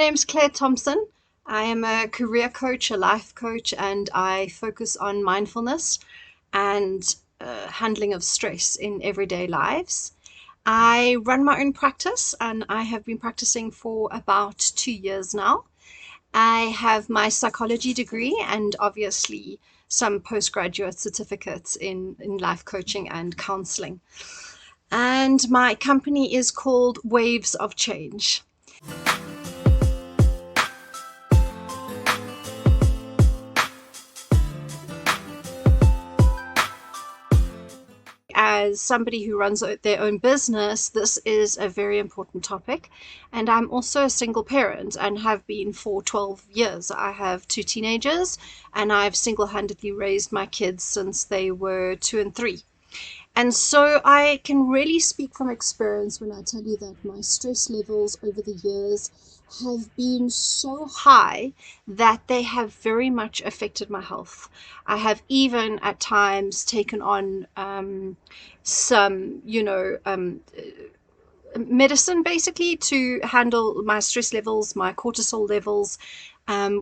name's Claire Thompson. I am a career coach, a life coach, and I focus on mindfulness and handling of stress in everyday lives. I run my own practice and I have been practicing for about 2 years now. I have my psychology degree and obviously some postgraduate certificates in life coaching and counseling. And my company is called Waves of Change. As somebody who runs their own business, this is a very important topic. And I'm also a single parent and have been for 12 years. I have two teenagers and I've single-handedly raised my kids since they were 2 and 3. And so I can really speak from experience when I tell you that my stress levels over the years have been so high that they have very much affected my health. I have even at times taken on some, medicine basically to handle my stress levels, my cortisol levels,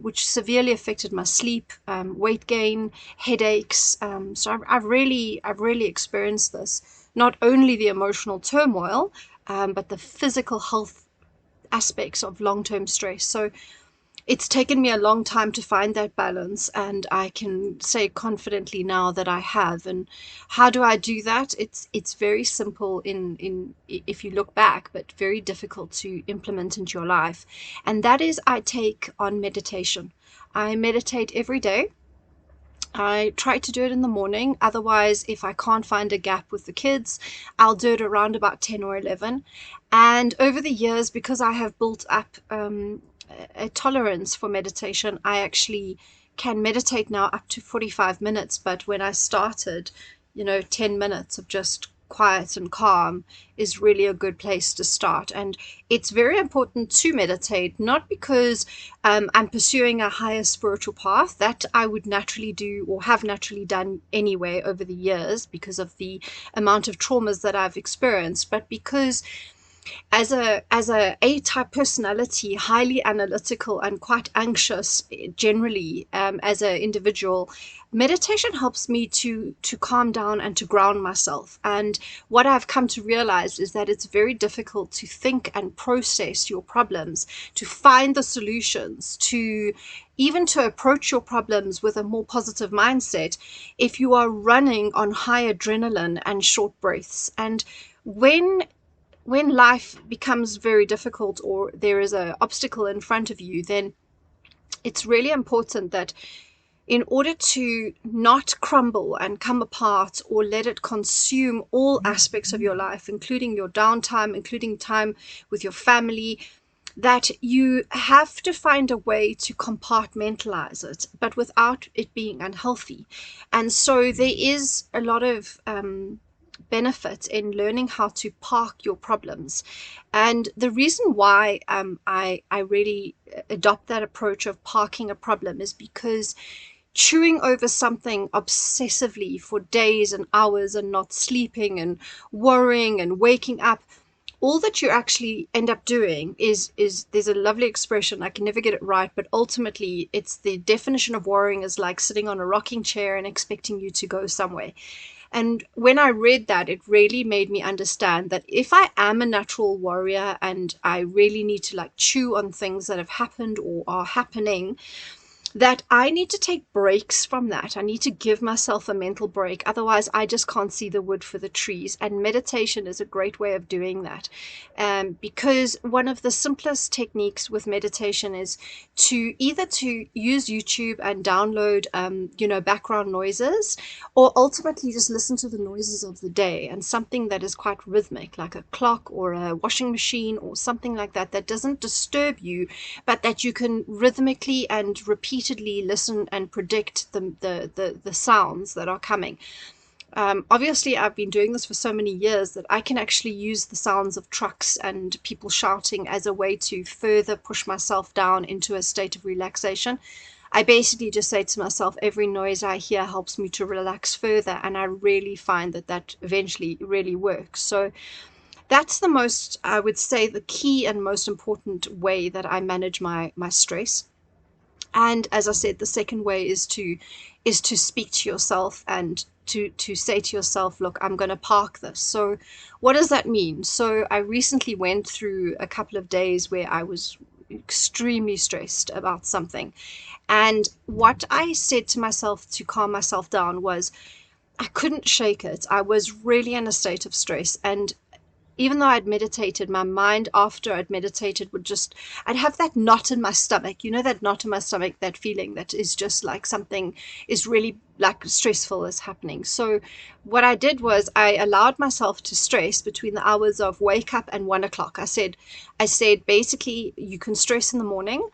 which severely affected my sleep, weight gain, headaches. So I've really experienced this. Not only the emotional turmoil, but the physical health aspects of long-term stress. So it's taken me a long time to find that balance, and I can say confidently now that I have. And how do I do that? It's very simple in if you look back, but very difficult to implement into your life. And that is, I take on meditation. I meditate every day. I try to do it in the morning. Otherwise, if I can't find a gap with the kids, I'll do it around about 10 or 11. And over the years, because I have built up a tolerance for meditation, I actually can meditate now up to 45 minutes. But when I started, 10 minutes of just quiet and calm is really a good place to start. And it's very important to meditate, not because I'm pursuing a higher spiritual path that I would naturally do or have naturally done anyway over the years because of the amount of traumas that I've experienced, but because as a A-type personality, highly analytical and quite anxious generally, as an individual, meditation helps me to calm down and to ground myself. And what I've come to realize is that it's very difficult to think and process your problems, to find the solutions, to even to approach your problems with a more positive mindset if you are running on high adrenaline and short breaths. And when life becomes very difficult or there is an obstacle in front of you, then it's really important that in order to not crumble and come apart or let it consume all aspects of your life, including your downtime, including time with your family, that you have to find a way to compartmentalize it, but without it being unhealthy. And so there is a lot of benefit in learning how to park your problems. And the reason why I really adopt that approach of parking a problem is because chewing over something obsessively for days and hours and not sleeping and worrying and waking up, all that you actually end up doing is there's a lovely expression, I can never get it right, but ultimately it's the definition of worrying is like sitting on a rocking chair and expecting you to go somewhere. And when I read that, it really made me understand that if I am a natural warrior and I really need to like chew on things that have happened or are happening, that I need to take breaks from that. I need to give myself a mental break. Otherwise, I just can't see the wood for the trees. And meditation is a great way of doing that. Because one of the simplest techniques with meditation is to either to use YouTube and download, background noises, or ultimately just listen to the noises of the day and something that is quite rhythmic, like a clock or a washing machine or something like that, that doesn't disturb you, but that you can rhythmically and repeatedly listen and predict the sounds that are coming. Obviously, I've been doing this for so many years that I can actually use the sounds of trucks and people shouting as a way to further push myself down into a state of relaxation. I basically just say to myself, every noise I hear helps me to relax further, and I really find that eventually really works. So That's the most, I would say, the key and most important way that I manage my stress. And as I said, the second way is to speak to yourself and to say to yourself, look, I'm going to park this. So what does that mean? So I recently went through a couple of days where I was extremely stressed about something. And what I said to myself to calm myself down was, I couldn't shake it. I was really in a state of stress. And even though I'd meditated, my mind after I'd meditated would just, I'd have that knot in my stomach. You know, that knot in my stomach, that feeling that is just like something is really like stressful is happening. So what I did was I allowed myself to stress between the hours of wake up and 1 o'clock. I said, basically, you can stress in the morning.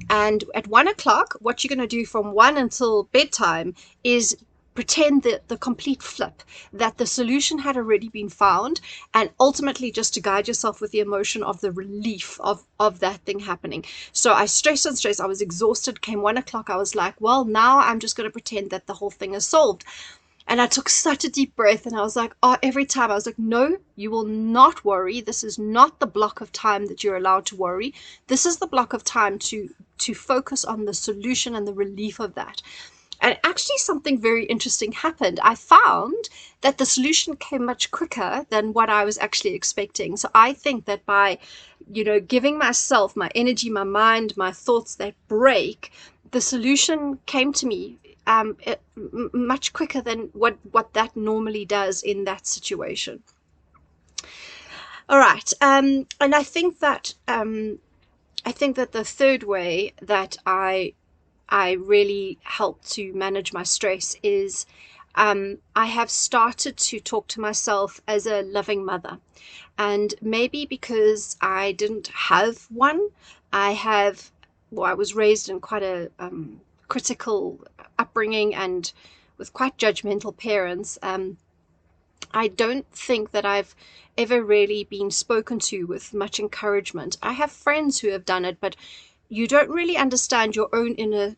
And at 1 o'clock, what you're going to do from 1 until bedtime is pretend that the complete flip, that the solution had already been found, and ultimately just to guide yourself with the emotion of the relief of that thing happening. So I stressed and stressed. I was exhausted. Came 1 o'clock. I was like, well, now I'm just going to pretend that the whole thing is solved. And I took such a deep breath and I was like, oh, every time I was like, no, you will not worry. This is not the block of time that you're allowed to worry. This is the block of time to focus on the solution and the relief of that. And actually something very interesting happened. I found that the solution came much quicker than what I was actually expecting. So I think that by, giving myself, my energy, my mind, my thoughts that break, the solution came to me much quicker than what that normally does in that situation. All right. And I think that the third way that I really help to manage my stress is I have started to talk to myself as a loving mother. And maybe because I didn't have one, I was raised in quite a critical upbringing and with quite judgmental parents. I don't think that I've ever really been spoken to with much encouragement. I have friends who have done it, but you don't really understand your own inner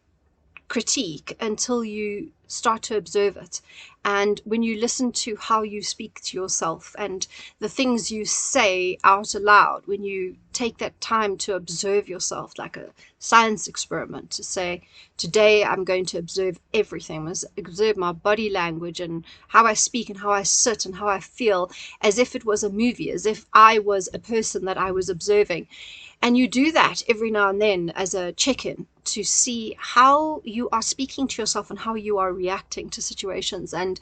critique until you start to observe it. And when you listen to how you speak to yourself and the things you say out aloud, when you take that time to observe yourself like a science experiment, to say, today I'm going to observe everything, observe my body language and how I speak and how I sit and how I feel, as if it was a movie, as if I was a person that I was observing. And you do that every now and then as a check-in to see how you are speaking to yourself and how you are reacting to situations. And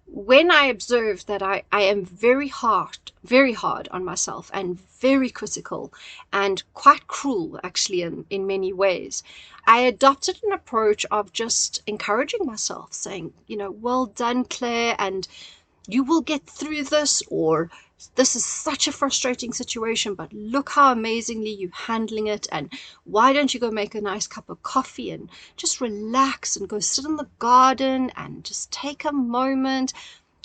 when I observe that I am very hard on myself and very critical and quite cruel, actually, in many ways, I adopted an approach of just encouraging myself, saying, well done, Claire, and you will get through this, or this is such a frustrating situation, but look how amazingly you're handling it. And why don't you go make a nice cup of coffee and just relax and go sit in the garden and just take a moment.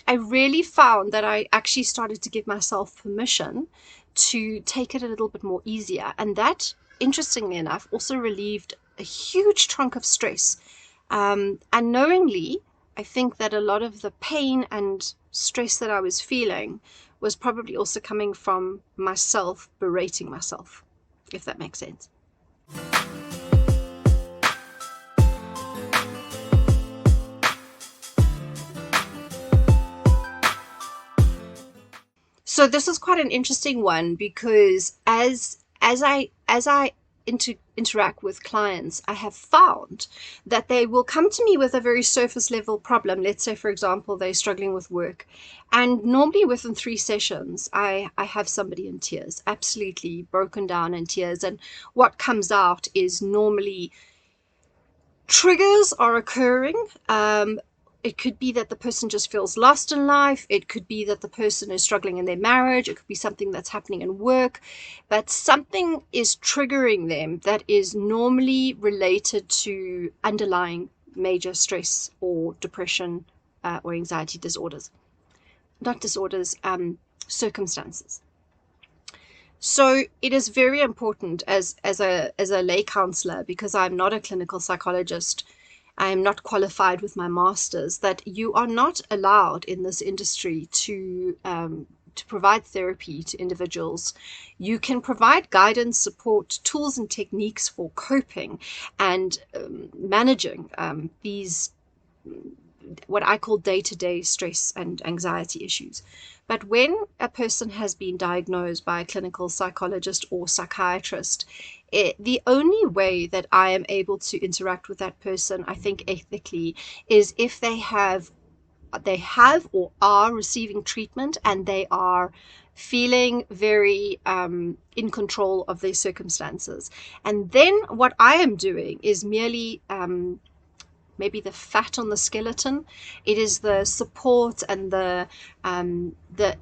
I really found that I actually started to give myself permission to take it a little bit more easier. And that, interestingly enough, also relieved a huge chunk of stress. Unknowingly, I think that a lot of the pain and stress that I was feeling was probably also coming from myself berating myself, if that makes sense. So this is quite an interesting one because as I interact with clients, I have found that they will come to me with a very surface level problem. Let's say, for example, they're struggling with work. And normally within 3 sessions, I have somebody in tears, absolutely broken down in tears. And what comes out is normally triggers are occurring. It could be that the person just feels lost in life. It could be that the person is struggling in their marriage. It could be something that's happening in work. But something is triggering them that is normally related to underlying major stress or depression or anxiety disorders. Not disorders, circumstances. So it is very important as a lay counselor, because I'm not a clinical psychologist, I am not qualified with my master's, that you are not allowed in this industry to provide therapy to individuals. You can provide guidance, support, tools and techniques for coping and managing these what I call day-to-day stress and anxiety issues. But when a person has been diagnosed by a clinical psychologist or psychiatrist, the only way that I am able to interact with that person, I think ethically, is if they have or are receiving treatment and they are feeling very in control of their circumstances. And then what I am doing is merely maybe the fat on the skeleton. It is the support and the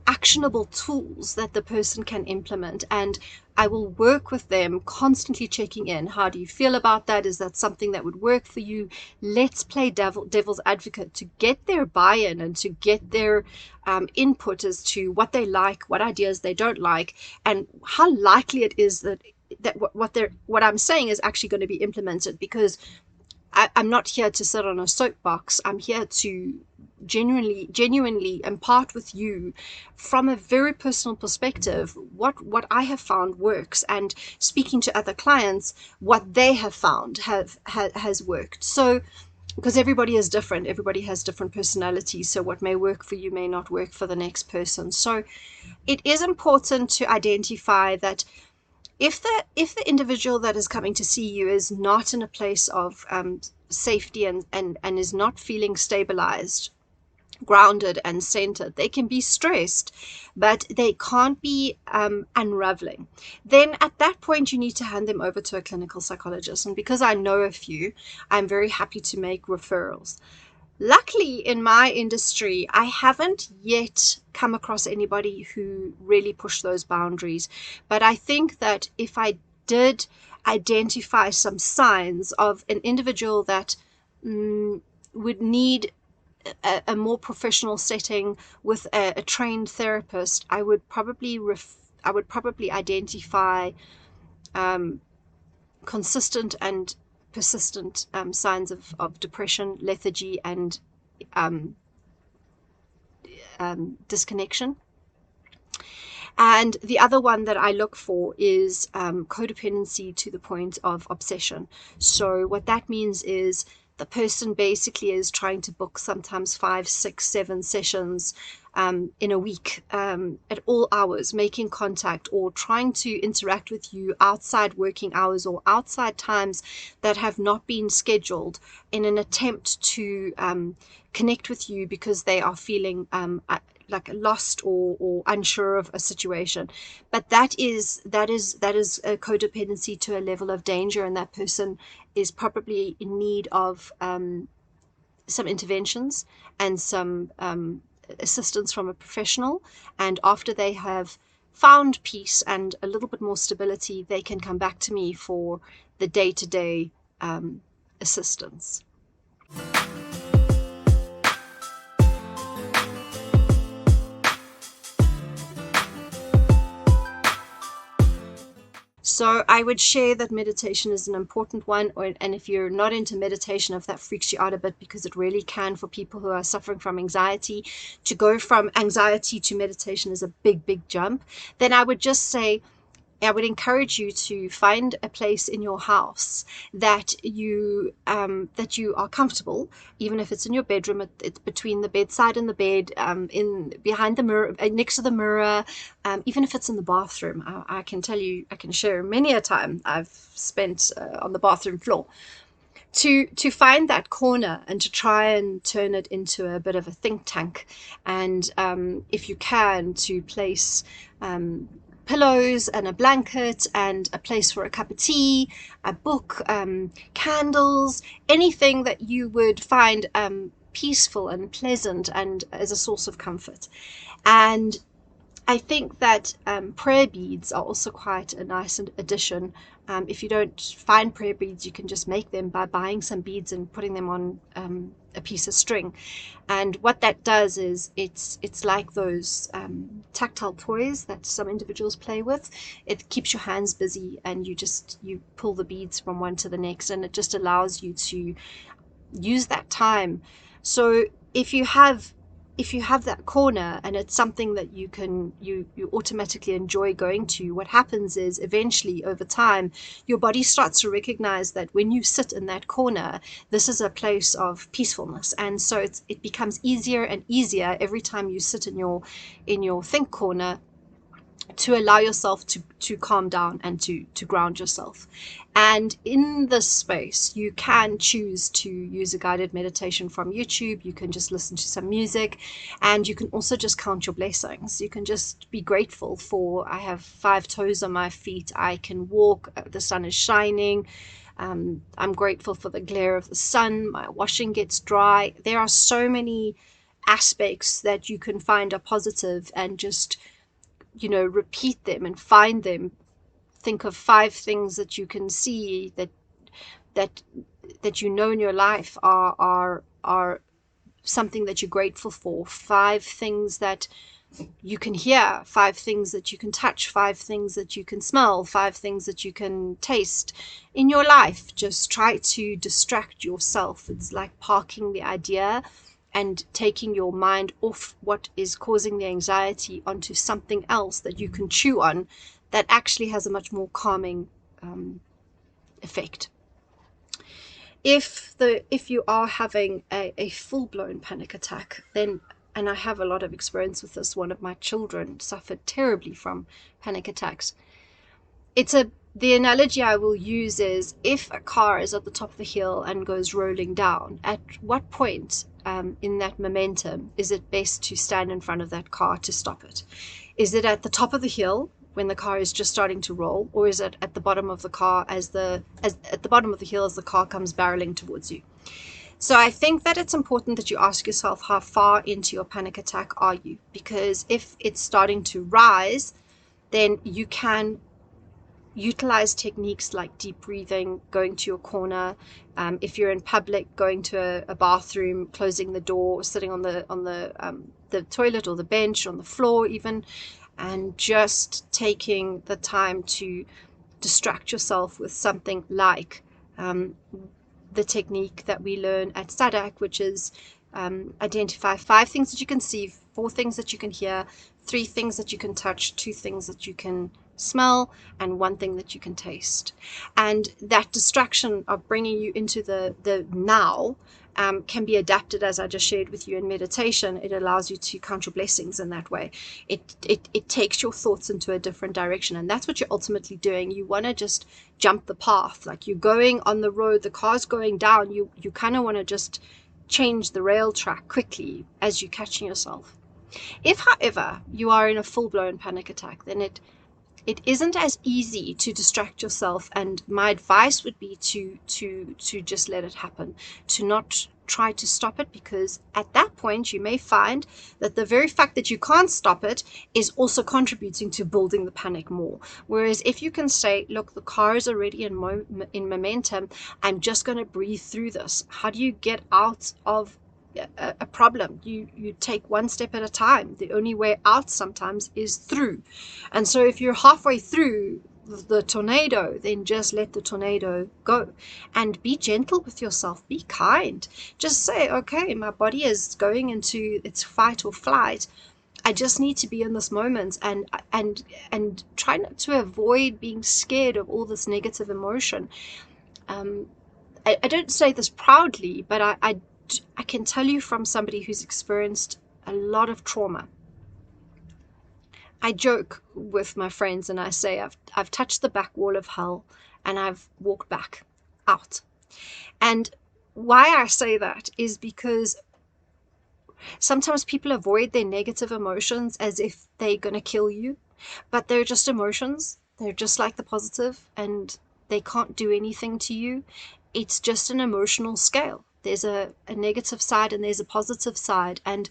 actionable tools that the person can implement. And I will work with them, constantly checking in. How do you feel about that? Is that something that would work for you? Let's play devil's advocate to get their buy-in and to get their input as to what they like, what ideas they don't like, and how likely it is that what I'm saying is actually going to be implemented. Because I'm not here to sit on a soapbox. I'm here to genuinely impart with you from a very personal perspective what I have found works, and speaking to other clients what they have found has worked. So because everybody is different, everybody has different personalities, so what may work for you may not work for the next person. So it is important to identify that if the individual that is coming to see you is not in a place of safety and is not feeling stabilized, grounded and centered, they can be stressed, but they can't be unraveling. Then at that point, you need to hand them over to a clinical psychologist. And because I know a few, I'm very happy to make referrals. Luckily, in my industry, I haven't yet come across anybody who really pushed those boundaries. But I think that if I did identify some signs of an individual that would need a more professional setting with a trained therapist, I would probably identify consistent and persistent signs of depression, lethargy, and disconnection. And the other one that I look for is codependency to the point of obsession. So what that means is the person basically is trying to book sometimes 5, 6, 7 sessions in a week at all hours, making contact or trying to interact with you outside working hours or outside times that have not been scheduled, in an attempt to connect with you because they are feeling like lost or unsure of a situation. But that is a codependency to a level of danger, and that person is probably in need of some interventions and some assistance from a professional. And after they have found peace and a little bit more stability, they can come back to me for the day-to-day assistance. So I would share that meditation is an important one, and if you're not into meditation, if that freaks you out a bit, because it really can, for people who are suffering from anxiety, to go from anxiety to meditation is a big jump, then I would just say, I would encourage you to find a place in your house that you are comfortable, even if it's in your bedroom, it's between the bedside and the bed, in behind the mirror, next to the mirror, even if it's in the bathroom. I can tell you, I can share many a time I've spent on the bathroom floor. To find that corner and to try and turn it into a bit of a think tank, and if you can, to place pillows and a blanket and a place for a cup of tea, a book, candles, anything that you would find peaceful and pleasant and as a source of comfort. And I think that prayer beads are also quite a nice addition. If you don't find prayer beads, you can just make them by buying some beads and putting them on a piece of string. And what that does is it's like those tactile toys that some individuals play with. It keeps your hands busy, and you pull the beads from one to the next, and it just allows you to use that time. So if you have if you have that corner and it's something that you automatically enjoy going to, what happens is eventually over time your body starts to recognize that when you sit in that corner, this is a place of peacefulness. And so it becomes easier and easier every time you sit in your think corner to allow yourself to calm down and to ground yourself. And in this space, you can choose to use a guided meditation from YouTube. You can just listen to some music, and you can also just count your blessings. You can just be grateful for, I have 5 toes on my feet. I can walk. The sun is shining. I'm grateful for the glare of the sun. My washing gets dry. There are so many aspects that you can find are positive, and just repeat them and find them. Think of 5 things that you can see that in your life are something that you're grateful for. 5 things that you can hear, 5 things that you can touch, 5 things that you can smell, 5 things that you can taste in your life. Just try to distract yourself. It's like parking the idea and taking your mind off what is causing the anxiety onto something else that you can chew on that actually has a much more calming effect. If you are having a full-blown panic attack, then, and I have a lot of experience with this, one of my children suffered terribly from panic attacks. The analogy I will use is, if a car is at the top of the hill and goes rolling down, at what point in that momentum is it best to stand in front of that car to stop it? Is it at the top of the hill when the car is just starting to roll, or is it at the bottom of the car at the bottom of the hill as the car comes barreling towards you? So I think that it's important that you ask yourself, how far into your panic attack are you? Because if it's starting to rise, then you can utilize techniques like deep breathing, going to your corner. If you're in public, going to a bathroom, closing the door, sitting on the toilet or the bench, on the floor even, and just taking the time to distract yourself with something like the technique that we learn at SADAC, which is identify 5 things that you can see, 4 things that you can hear, 3 things that you can touch, 2 things that you can smell, and 1 thing that you can taste. And that distraction of bringing you into the now can be adapted, as I just shared with you, in meditation. It allows you to count your blessings in that way. It takes your thoughts into a different direction, and that's what you're ultimately doing. You want to just jump the path. Like, you're going on the road, the car's going down, you kind of want to just change the rail track quickly as you're catching yourself. If, however, you are in a full-blown panic attack, then it isn't as easy to distract yourself, and my advice would be to just let it happen, to not try to stop it, because at that point you may find that the very fact that you can't stop it is also contributing to building the panic more. Whereas if you can say, look, the car is already in momentum, I'm just going to breathe through this. How do you get out of a problem? You take 1 step at a time. The only way out sometimes is through. And so if you're halfway through the tornado, then just let the tornado go, and be gentle with yourself. Be kind. Just say, okay, my body is going into its fight or flight. I just need to be in this moment, and try not to avoid being scared of all this negative emotion. I don't say this proudly, but I can tell you from somebody who's experienced a lot of trauma. I joke with my friends and I say I've touched the back wall of hell and I've walked back out. And why I say that is because sometimes people avoid their negative emotions as if they're going to kill you, but they're just emotions. They're just like the positive, and they can't do anything to you. It's just an emotional scale. There's a negative side and there's a positive side. And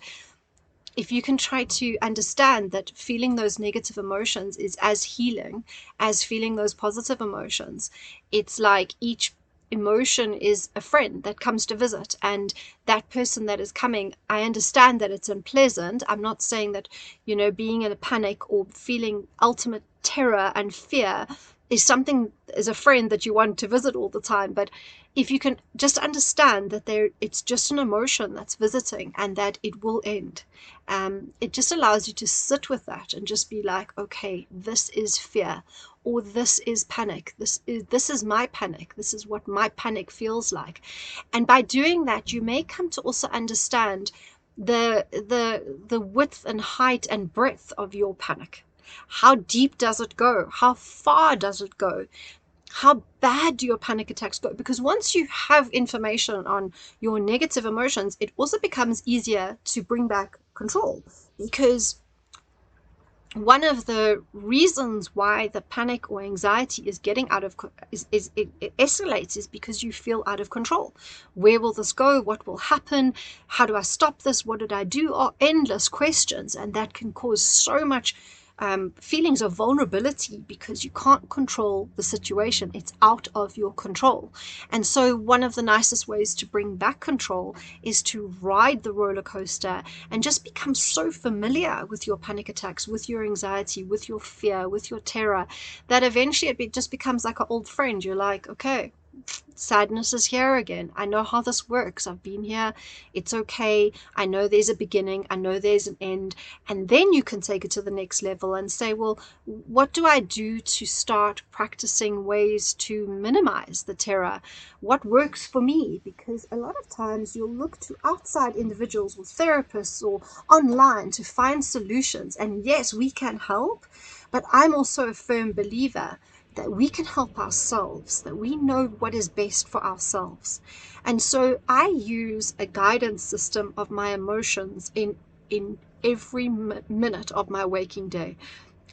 if you can try to understand that feeling those negative emotions is as healing as feeling those positive emotions, it's like each emotion is a friend that comes to visit, and that person that is coming, I understand that it's unpleasant. I'm not saying that, being in a panic or feeling ultimate terror and fear is something, as a friend that you want to visit all the time. But if you can just understand that it's just an emotion that's visiting and that it will end, it just allows you to sit with that and just be like, okay, this is fear, or this is panic. This is my panic. This is what my panic feels like. And by doing that, you may come to also understand the width and height and breadth of your panic. How deep does it go? How far does it go? How bad do your panic attacks go? Because once you have information on your negative emotions, it also becomes easier to bring back control. Because one of the reasons why the panic or anxiety is getting out of it escalates is because you feel out of control. Where will this go? What will happen? How do I stop this? What did I do? Are endless questions, and that can cause so much feelings of vulnerability because you can't control the situation. It's out of your control. And so one of the nicest ways to bring back control is to ride the roller coaster and just become so familiar with your panic attacks, with your anxiety, with your fear, with your terror, that eventually it just becomes like an old friend. You're like, okay, sadness is here again. I know how this works. I've been here. It's okay. I know there's a beginning. I know there's an end. And then you can take it to the next level and say, well, what do I do to start practicing ways to minimize the terror? What works for me? Because a lot of times you'll look to outside individuals or therapists or online to find solutions. And yes, we can help, but I'm also a firm believer that we can help ourselves, that we know what is best for ourselves. And so I use a guidance system of my emotions in every minute of my waking day.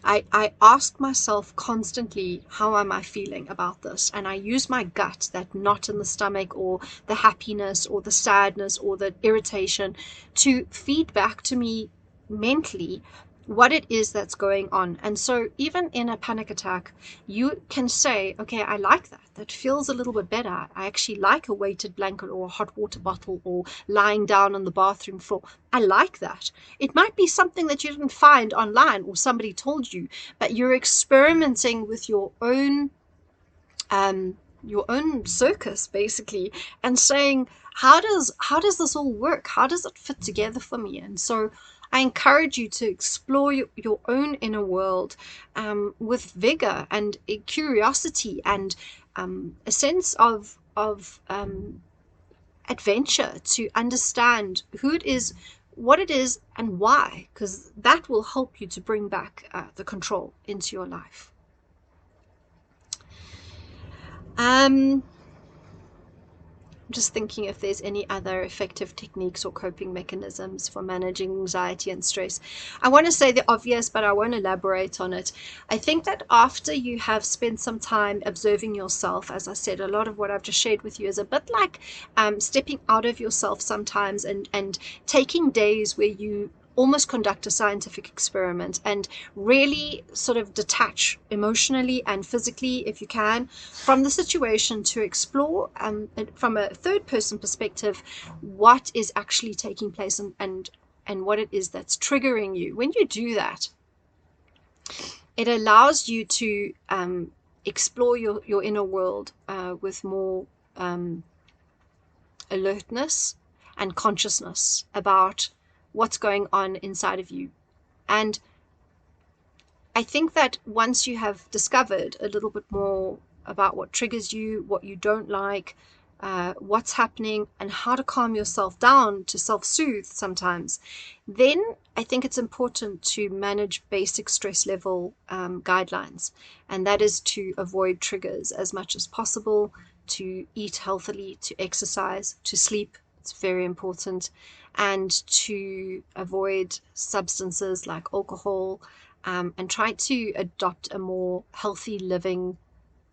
I ask myself constantly, how am I feeling about this? And I use my gut, that knot in the stomach, or the happiness, or the sadness, or the irritation, to feed back to me mentally what it is that's going on. And so even in a panic attack, you can say, okay, I like that. That feels a little bit better. I actually like a weighted blanket or a hot water bottle or lying down on the bathroom floor. I like that. It might be something that you didn't find online or somebody told you, but you're experimenting with your own circus basically, and saying, how does this all work? How does it fit together for me? And so I encourage you to explore your own inner world with vigor and curiosity and a sense of adventure, to understand who it is, what it is, and why, because that will help you to bring back the control into your life. I'm just thinking if there's any other effective techniques or coping mechanisms for managing anxiety and stress. I want to say the obvious, but I won't elaborate on it. I think that after you have spent some time observing yourself, as I said, a lot of what I've just shared with you is a bit like stepping out of yourself sometimes and taking days where you almost conduct a scientific experiment and really sort of detach emotionally and physically, if you can, from the situation, to explore from a third person perspective what is actually taking place and what it is that's triggering you. When you do that, it allows you to explore your inner world with more alertness and consciousness about what's going on inside of you. And I think that once you have discovered a little bit more about what triggers you, what you don't like, what's happening, and how to calm yourself down, to self-soothe sometimes, then I think it's important to manage basic stress level guidelines. And that is to avoid triggers as much as possible, to eat healthily, to exercise, to sleep. It's very important. And to avoid substances like alcohol, and try to adopt a more healthy living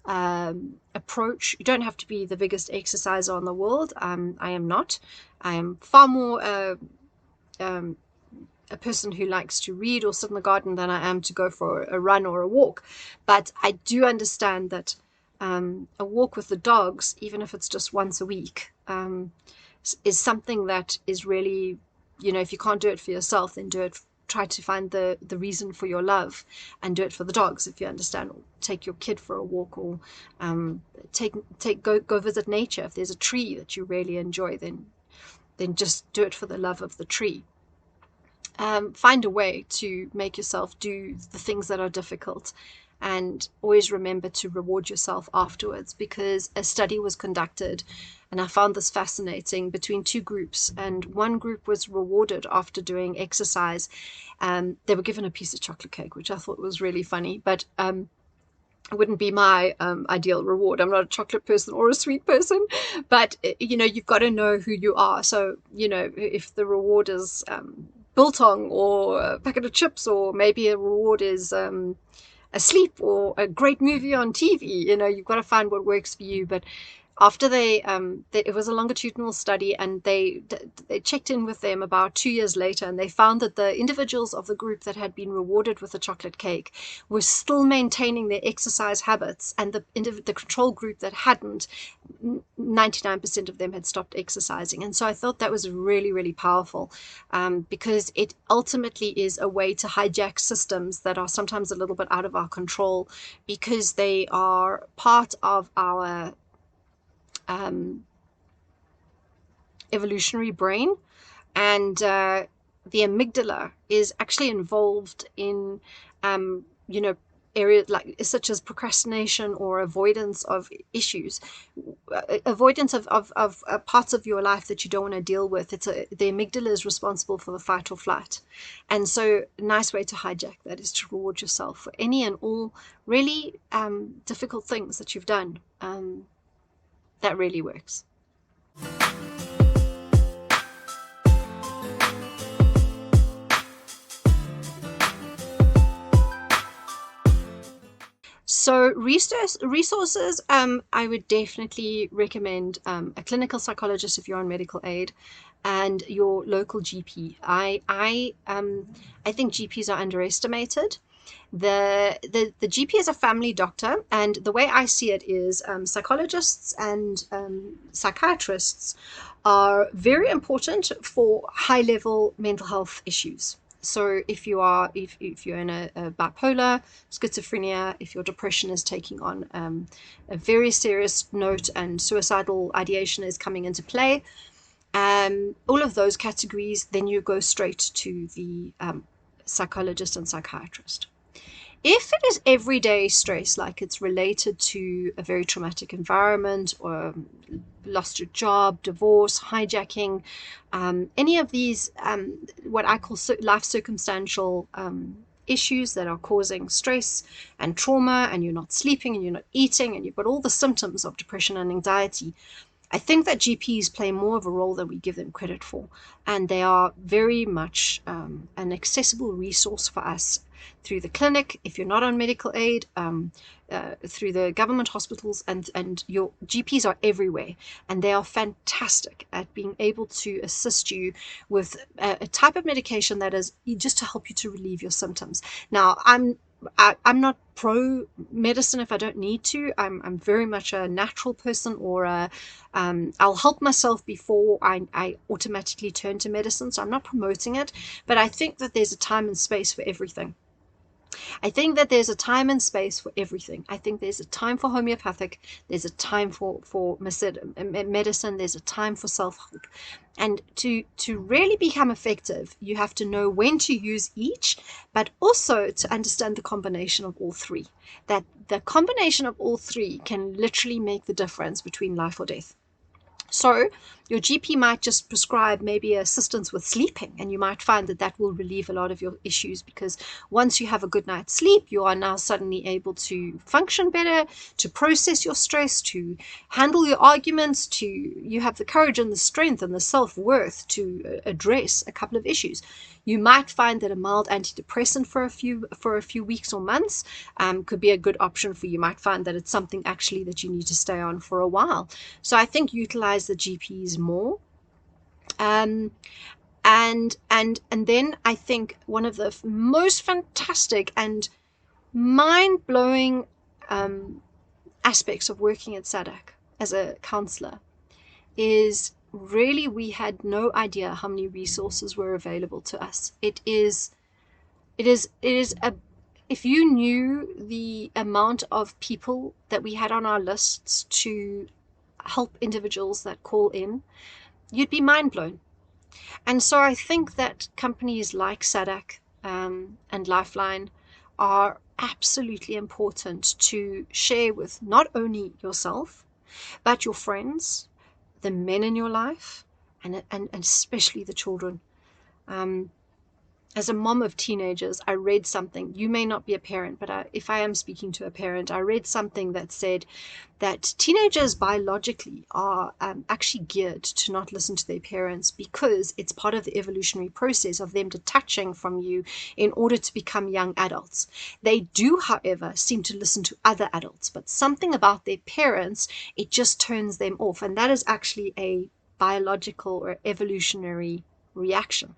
approach. You don't have to be the biggest exerciser in the world. I am not. I am far more a person who likes to read or sit in the garden than I am to go for a run or a walk. But I do understand that a walk with the dogs, even if it's just once a week, is something that is really, if you can't do it for yourself, then do it try to find the reason for your love and do it for the dogs, if you understand. Or take your kid for a walk, or go visit nature. If there's a tree that you really enjoy, then just do it for the love of the tree. Find a way to make yourself do the things that are difficult, and always remember to reward yourself afterwards, because a study was conducted, and I found this fascinating, between two groups, and one group was rewarded after doing exercise. They were given a piece of chocolate cake, which I thought was really funny, but it wouldn't be my ideal reward. I'm not a chocolate person or a sweet person, but you've got to know who you are. So if the reward is biltong or a packet of chips, or maybe a reward is a sleep or a great movie on TV, you've got to find what works for you. But after it was a longitudinal study, and they checked in with them about 2 years later, and they found that the individuals of the group that had been rewarded with a chocolate cake were still maintaining their exercise habits, and the control group that hadn't, 99% of them had stopped exercising. And so I thought that was really, really powerful, because it ultimately is a way to hijack systems that are sometimes a little bit out of our control, because they are part of our evolutionary brain, and the amygdala is actually involved in areas like such as procrastination or avoidance of issues, avoidance of parts of your life that you don't want to deal with. The amygdala is responsible for the fight or flight, and so a nice way to hijack that is to reward yourself for any and all really difficult things that you've done. That really works. So resources, I would definitely recommend a clinical psychologist if you're on medical aid, and your local GP. I think GPs are underestimated. The GP is a family doctor, and the way I see it is psychologists and psychiatrists are very important for high-level mental health issues. So if you're in a bipolar, schizophrenia, if your depression is taking on a very serious note and suicidal ideation is coming into play, all of those categories, then you go straight to the psychologist and psychiatrist. If it is everyday stress, like it's related to a very traumatic environment, or lost your job, divorce, hijacking, any of these what I call life circumstantial issues that are causing stress and trauma, and you're not sleeping and you're not eating and you've got all the symptoms of depression and anxiety, I think that GPs play more of a role than we give them credit for, and they are very much an accessible resource for us through the clinic, if you're not on medical aid, through the government hospitals, and your GPs are everywhere, and they are fantastic at being able to assist you with a type of medication that is just to help you to relieve your symptoms. Now, I'm not pro medicine if I don't need to. I'm very much a natural person, or I'll help myself before I automatically turn to medicine. So I'm not promoting it, but I think that there's a time and space for everything. I think that there's a time and space for everything. I think there's a time for homeopathic, there's a time for medicine, there's a time for self-help. And to really become effective, you have to know when to use each, but also to understand the combination of all three. That the combination of all three can literally make the difference between life or death. So your GP might just prescribe maybe assistance with sleeping, and you might find that that will relieve a lot of your issues, because once you have a good night's sleep, you are now suddenly able to function better, to process your stress, to handle your arguments, you have the courage and the strength and the self-worth to address a couple of issues. You might find that a mild antidepressant for a few weeks or months could be a good option for you. You might find that it's something actually that you need to stay on for a while. So I think utilize the GPs more. And then I think one of the most fantastic and mind-blowing aspects of working at SADC as a counselor is really we had no idea how many resources were available to us. It is it is a if you knew the amount of people that we had on our lists to help individuals that call in, you'd be mind blown. And so I think that companies like SADC and Lifeline are absolutely important to share with not only yourself, but your friends, the men in your life, and especially the children. Um, as a mom of teenagers, I read something. You may not be a parent, but if I am speaking to a parent, I read something that said that teenagers biologically are actually geared to not listen to their parents because it's part of the evolutionary process of them detaching from you in order to become young adults. They do, however, seem to listen to other adults, but something about their parents, it just turns them off. And that is actually a biological or evolutionary reaction.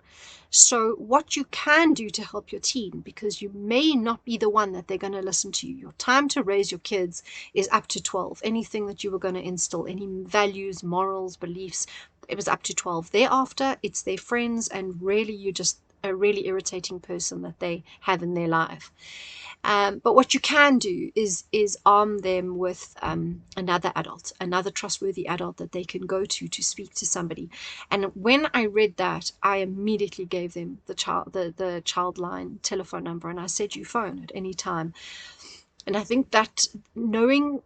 So what you can do to help your teen, because you may not be the one that they're going to listen to you. Your time to raise your kids is up to 12. Anything that you were going to instill, any values, morals, beliefs, it was up to 12. Thereafter, it's their friends, and really you're just a really irritating person that they have in their life. But what you can do is arm them with another adult, another trustworthy adult that they can go to speak to somebody. And when I read that, I immediately gave them the child line telephone number, and I said, you phone at any time. And I think that knowing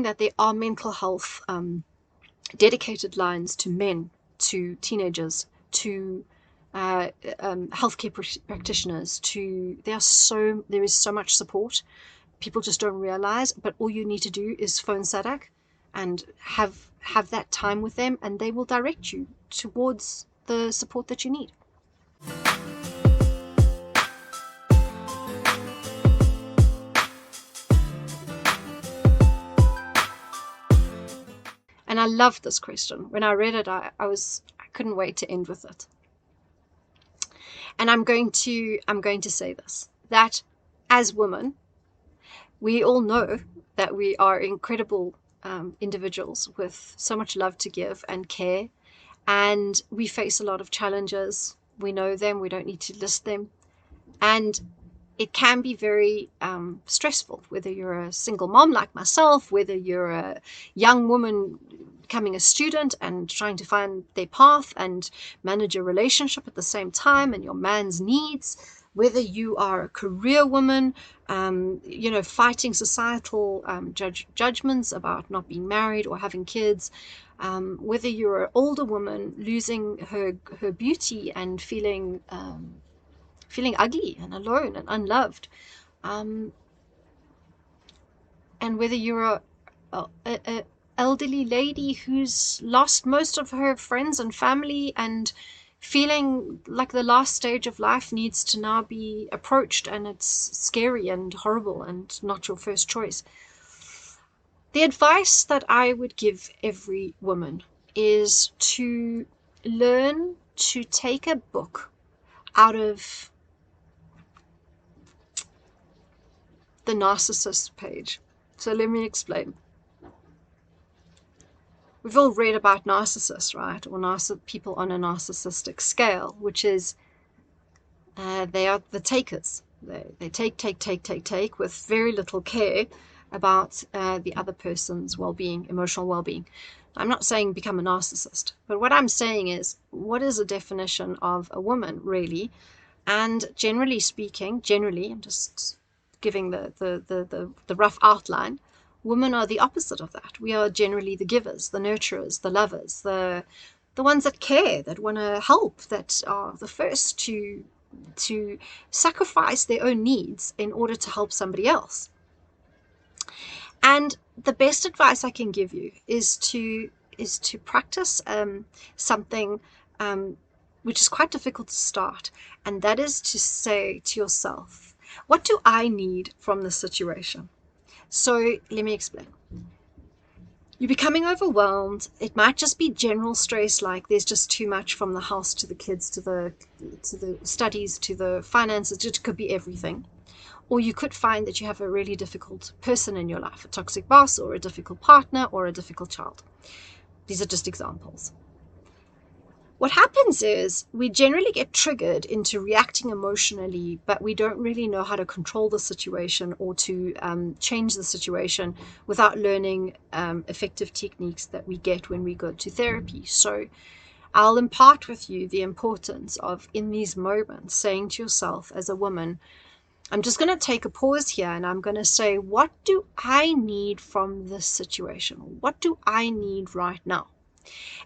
that there are mental health dedicated lines to men, to teenagers, to healthcare practitioners, there is so much support. People just don't realize, but all you need to do is phone SADC and have that time with them, and they will direct you towards the support that you need. And I loved this question. When I read it, I couldn't wait to end with it. And I'm going to say this, that as women, we all know that we are incredible individuals with so much love to give and care, and we face a lot of challenges. We know them, we don't need to list them, and it can be very stressful, whether you're a single mom like myself, whether you're a young woman becoming a student and trying to find their path and manage a relationship at the same time and your man's needs, whether you are a career woman, fighting societal judgments about not being married or having kids, whether you're an older woman losing her beauty and feeling ugly and alone and unloved, and whether you're a elderly lady who's lost most of her friends and family and feeling like the last stage of life needs to now be approached, and it's scary and horrible and not your first choice. The advice that I would give every woman is to learn to take a book out of the narcissist page. So let me explain. We've all read about narcissists, right? Or people on a narcissistic scale, which is they are the takers. They take with very little care about the other person's well-being, emotional well-being. I'm not saying become a narcissist, but what I'm saying is, what is a definition of a woman, really? And generally speaking, I'm just giving the rough outline, women are the opposite of that. We are generally the givers, the nurturers, the lovers, the ones that care, that want to help, that are the first to sacrifice their own needs in order to help somebody else. And the best advice I can give you is to practice something which is quite difficult to start, and that is to say to yourself, what do I need from this situation? So let me explain. You're becoming overwhelmed. It might just be general stress, like there's just too much from the house to the kids, to the studies, to the finances. It could be everything. Or you could find that you have a really difficult person in your life, a toxic boss or a difficult partner or a difficult child. These are just examples. what happens is we generally get triggered into reacting emotionally, but we don't really know how to control the situation or to change the situation without learning effective techniques that we get when we go to therapy. So I'll impart with you the importance of, in these moments, saying to yourself as a woman, I'm just going to take a pause here and I'm going to say, what do I need from this situation? What do I need right now?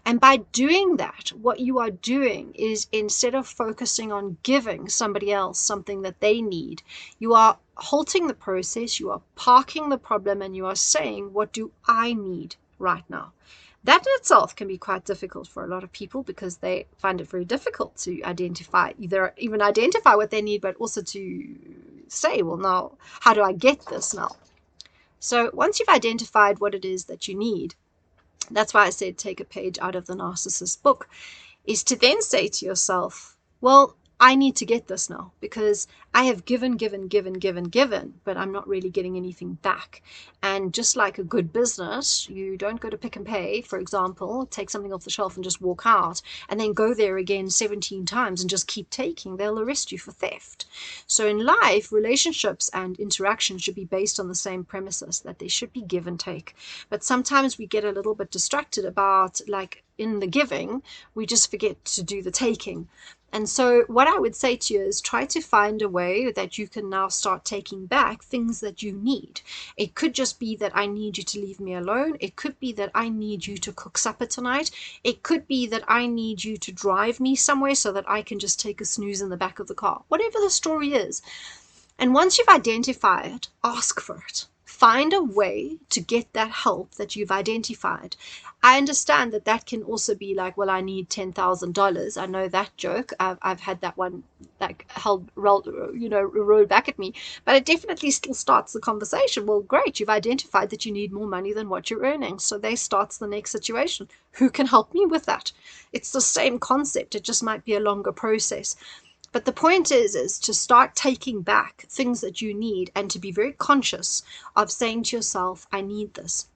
And by doing that, what you are doing is, instead of focusing on giving somebody else something that they need, you are halting the process, you are parking the problem, and you are saying, what do I need right now? That in itself can be quite difficult for a lot of people because they find it very difficult to even identify what they need, but also to say, well, now, how do I get this now? So once you've identified what it is that you need, that's why I said take a page out of the narcissist book, is to then say to yourself, well, I need to get this now because I have given, but I'm not really getting anything back. And just like a good business, you don't go to Pick and Pay, for example, take something off the shelf and just walk out and then go there again 17 times and just keep taking. They'll arrest you for theft. So in life, relationships and interactions should be based on the same premises, that they should be give and take. But sometimes we get a little bit distracted about, like in the giving, we just forget to do the taking. And so what I would say to you is try to find a way that you can now start taking back things that you need. It could just be that I need you to leave me alone. It could be that I need you to cook supper tonight. It could be that I need you to drive me somewhere so that I can just take a snooze in the back of the car. Whatever the story is. And once you've identified, ask for it. Find a way to get that help that you've identified. I understand that that can also be like, well, I need $10,000. I know that joke. I've had that one like rolled back at me. But it definitely still starts the conversation. Well, great, you've identified that you need more money than what you're earning. So there starts the next situation. Who can help me with that? It's the same concept. It just might be a longer process. But the point is to start taking back things that you need and to be very conscious of saying to yourself, I need this,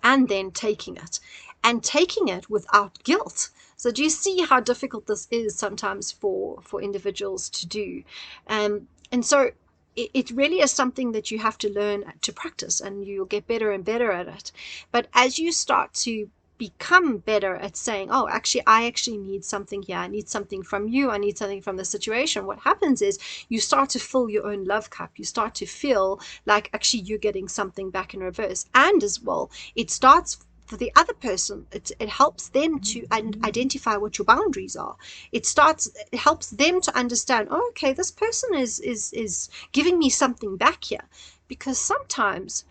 and then taking it, and taking it without guilt. So do you see how difficult this is sometimes for individuals to do? And so it really is something that you have to learn to practice, and you'll get better and better at it. But as you start to become better at saying, oh, I actually need something here. I need something from you. I need something from the situation. What happens is you start to fill your own love cup. You start to feel like actually you're getting something back in reverse. And as well, it starts for the other person. It helps them to identify what your boundaries are. It helps them to understand, oh, okay, this person is giving me something back here. Because sometimes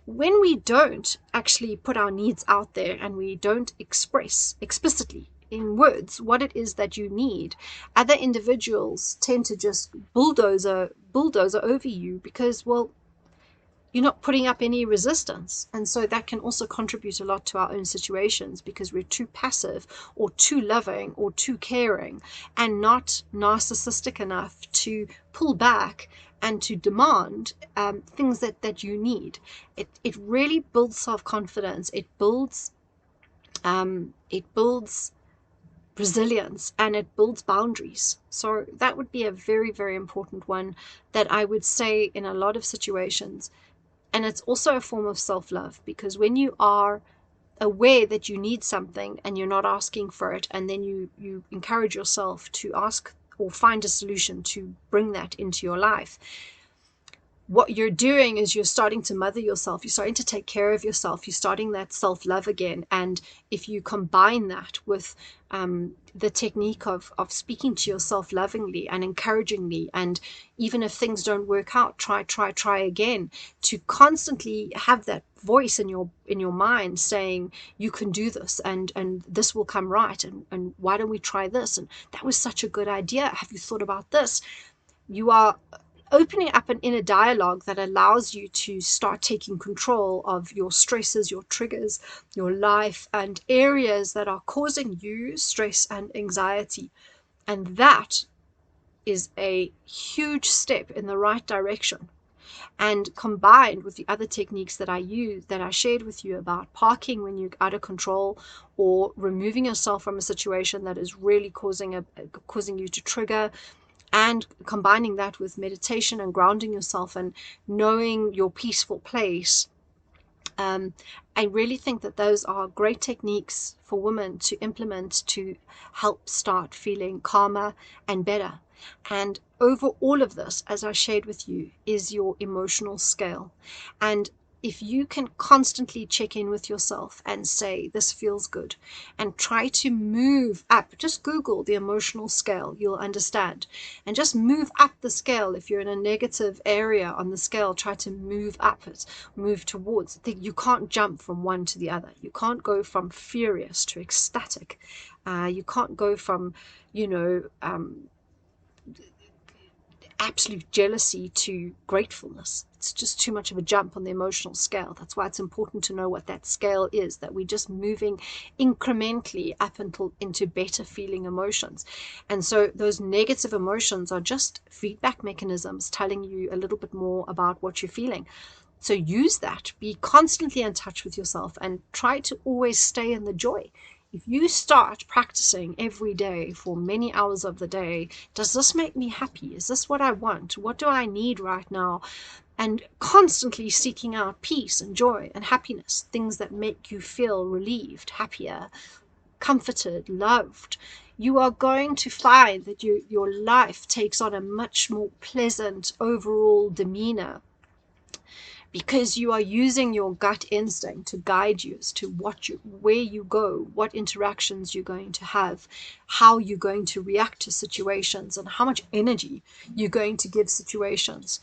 when we don't actually put our needs out there and we don't express explicitly in words what it is that you need, other individuals tend to just bulldozer over you because, well, you're not putting up any resistance. And so that can also contribute a lot to our own situations because we're too passive or too loving or too caring and not narcissistic enough to pull back and to demand things that you need. It really builds self-confidence. It builds resilience, and it builds boundaries. So that would be a very, very important one that I would say in a lot of situations. And it's also a form of self-love, because when you are aware that you need something and you're not asking for it, and then you encourage yourself to ask or find a solution to bring that into your life, what you're doing is you're starting to mother yourself. You're starting to take care of yourself. You're starting that self-love again. And if you combine that with the technique of speaking to yourself lovingly and encouragingly, and even if things don't work out, try again, to constantly have that voice in your mind saying, you can do this, and this will come right, and why don't we try this? And that was such a good idea. Have you thought about this? You are opening up an inner dialogue that allows you to start taking control of your stresses, your triggers, your life, and areas that are causing you stress and anxiety. And that is a huge step in the right direction. And combined with the other techniques that I shared with you about parking when you're out of control, or removing yourself from a situation that is really causing you to trigger, and combining that with meditation and grounding yourself and knowing your peaceful place, I really think that those are great techniques for women to implement to help start feeling calmer and better. And over all of this, as I shared with you, is your emotional scale. And if you can constantly check in with yourself and say, this feels good, and try to move up, just Google the emotional scale, you'll understand. And just move up the scale. If you're in a negative area on the scale, try to move up it, move towards. You can't jump from one to the other. You can't go from furious to ecstatic. You can't go from, absolute jealousy to gratefulness. It's just too much of a jump on the emotional scale. That's why it's important to know what that scale is, that we're just moving incrementally up into better feeling emotions. And so those negative emotions are just feedback mechanisms telling you a little bit more about what you're feeling. So use that, be constantly in touch with yourself, and try to always stay in the joy. If you start practicing every day for many hours of the day, does this make me happy? Is this what I want? What do I need right now? And constantly seeking out peace and joy and happiness, things that make you feel relieved, happier, comforted, loved, you are going to find that your life takes on a much more pleasant overall demeanor, because you are using your gut instinct to guide you as to where you go, what interactions you're going to have, how you're going to react to situations, and how much energy you're going to give situations.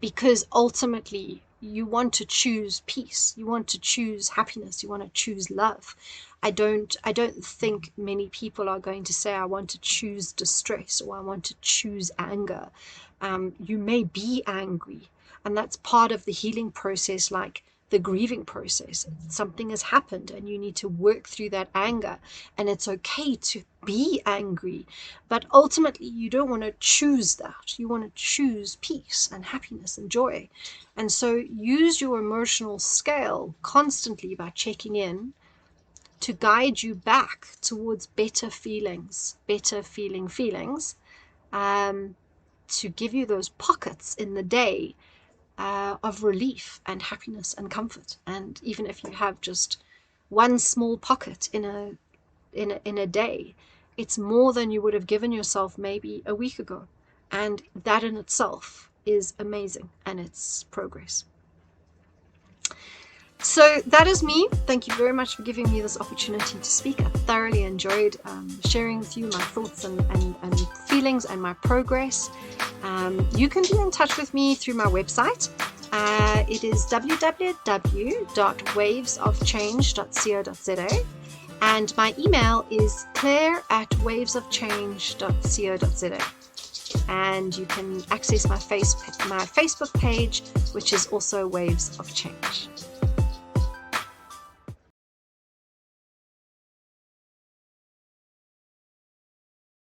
Because ultimately, you want to choose peace, you want to choose happiness, you want to choose love. I don't think many people are going to say, I want to choose distress, or I want to choose anger. You may be angry, and that's part of the healing process, like the grieving process. Something has happened and you need to work through that anger, and it's okay to be angry, but ultimately you don't want to choose that. You want to choose peace and happiness and joy. And so use your emotional scale constantly by checking in to guide you back towards better feelings, to give you those pockets in the day of relief and happiness and comfort. And even if you have just one small pocket in a day, it's more than you would have given yourself maybe a week ago. And that in itself is amazing, and it's progress. So that is me. Thank you very much for giving me this opportunity to speak. I thoroughly enjoyed sharing with you my thoughts and feelings and my progress. You can be in touch with me through my website. It is www.wavesofchange.co.za, and my email is claire@wavesofchange.co.za. And you can access my Facebook page, which is also Waves of Change.